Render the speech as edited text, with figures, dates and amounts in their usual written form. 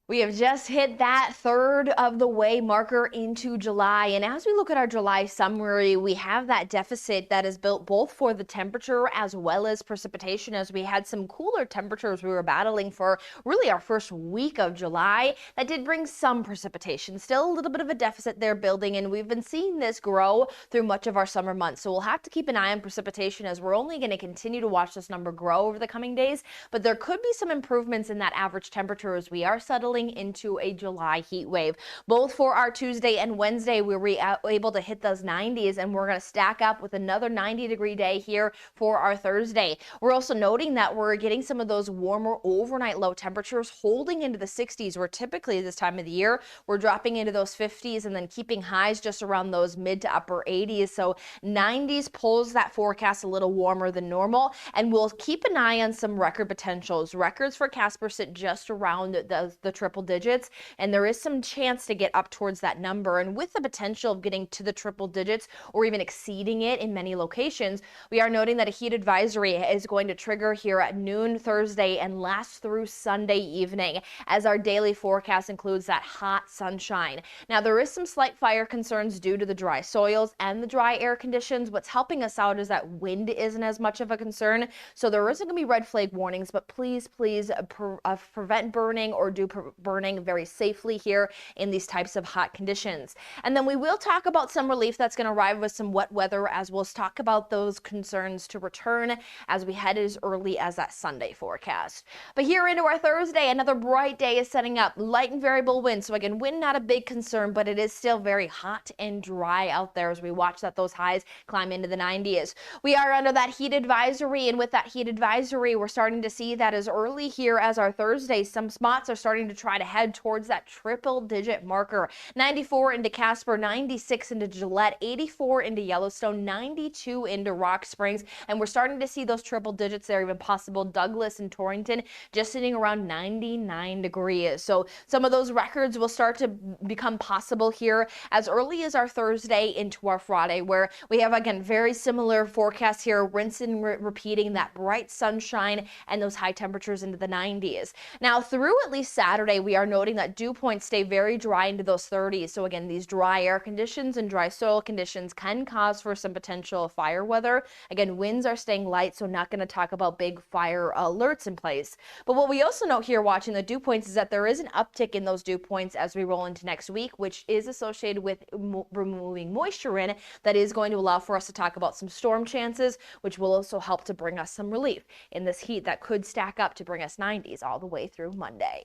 We have just hit that third of the way marker into July. And as we look at our July summary, we have that deficit that is built both for the temperature as well as precipitation, as we had some cooler temperatures we were battling for really our first week of July. That did bring some precipitation, still a little bit of a deficit there building, and we've been seeing this grow through much of our summer months. So we'll have to keep an eye on precipitation, as we're only going to continue to watch this number grow over the coming days. But there could be some improvements in that average temperature as we are settling into a July heat wave. Both for our Tuesday and Wednesday, we were able to hit those 90s, and we're going to stack up with another 90-degree day here for our Thursday. We're also noting that we're getting some of those warmer overnight low temperatures holding into the 60s, where typically this time of the year we're dropping into those 50s and then keeping highs just around those mid to upper 80s. So 90s pulls that forecast a little warmer than normal, and we'll keep an eye on some record potentials. Records for Casper sit just around the triple digits, and there is some chance to get up towards that number. And with the potential of getting to the triple digits or even exceeding it in many locations, we are noting that a heat advisory is going to trigger here at noon Thursday and last through Sunday evening, as our daily forecast includes that hot sunshine. Now, there is some slight fire concerns due to the dry soils and the dry air conditions. What's helping us out is that wind isn't as much of a concern, so there isn't going to be red flag warnings, but please prevent burning or do burning very safely here in these types of hot conditions. And then we will talk about some relief that's going to arrive with some wet weather, as we'll talk about those concerns to return as we head as early as that Sunday forecast. But here into our Thursday, another bright day is setting up. Light and variable winds. So again, wind not a big concern, but it is still very hot and dry out there as we watch those highs climb into the 90s. We are under that heat advisory, and with that heat advisory, we're starting to see that as early here as our Thursday, some spots are starting to try to head towards that triple digit marker. 94 into Casper, 96 into Gillette, 84 into Yellowstone, 92 into Rock Springs, and we're starting to see those triple digits there, even possible Douglas and Torrington just sitting around 99 degrees. So some of those records will start to become possible here as early as our Thursday into our Friday, where we have again very similar forecasts here, rinsing repeating that bright sunshine and those high temperatures into the 90s. Now through at least Saturday, we are noting that dew points stay very dry into those 30s. So again, these dry air conditions and dry soil conditions can cause for some potential fire weather. Again, winds are staying light, so not going to talk about big fire alerts in place. But what we also note here watching the dew points is that there is an uptick in those dew points as we roll into next week, which is associated with removing moisture in. That is going to allow for us to talk about some storm chances, which will also help to bring us some relief in this heat that could stack up to bring us 90s all the way through Monday.